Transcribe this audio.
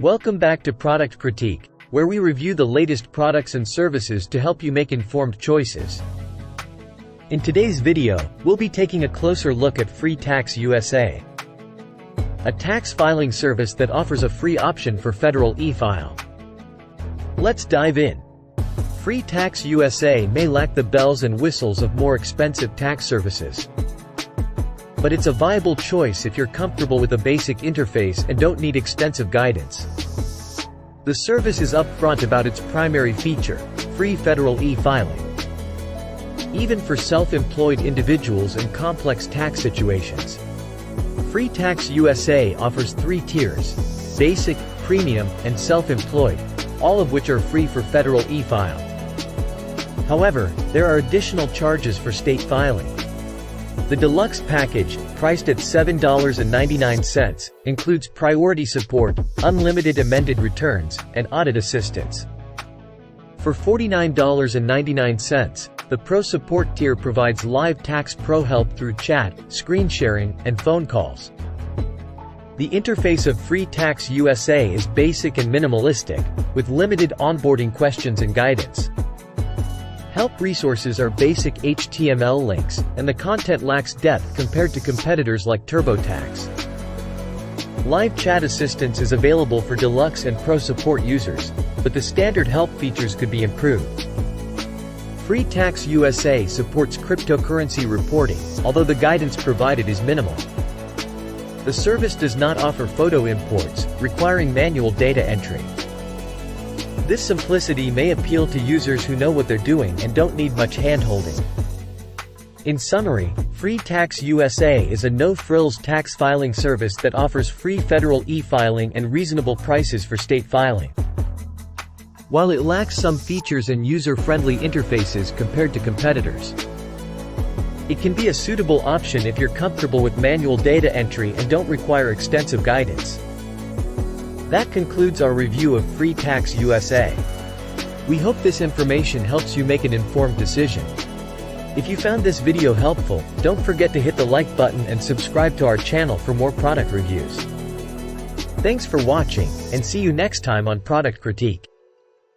Welcome back to Product Critique, where we review the latest products and services to help you make informed choices. In today's video, we'll be taking a closer look at FreeTaxUSA, a tax filing service that offers a free option for federal e-file. Let's dive in. FreeTaxUSA may lack the bells and whistles of more expensive tax services, but it's a viable choice if you're comfortable with a basic interface and don't need extensive guidance. The service is upfront about its primary feature, free federal e-filing. Even for self-employed individuals in complex tax situations. FreeTaxUSA offers 3 tiers: basic, premium, and self-employed, all of which are free for federal e-file. However, there are additional charges for state filing. The deluxe package, priced at $7.99, includes priority support, unlimited amended returns, and audit assistance. For $49.99, the Pro Support tier provides live tax pro help through chat, screen sharing, and phone calls. The interface of FreeTaxUSA is basic and minimalistic, with limited onboarding questions and guidance. Help resources are basic HTML links, and the content lacks depth compared to competitors like TurboTax. Live chat assistance is available for Deluxe and Pro Support users, but the standard help features could be improved. FreeTaxUSA supports cryptocurrency reporting, although the guidance provided is minimal. The service does not offer photo imports, requiring manual data entry. This simplicity may appeal to users who know what they're doing and don't need much hand-holding. In summary, FreeTaxUSA is a no-frills tax filing service that offers free federal e-filing and reasonable prices for state filing. While it lacks some features and user-friendly interfaces compared to competitors, it can be a suitable option if you're comfortable with manual data entry and don't require extensive guidance. That concludes our review of FreeTaxUSA. We hope this information helps you make an informed decision. If you found this video helpful, don't forget to hit the like button and subscribe to our channel for more product reviews. Thanks for watching, and see you next time on Product Critique.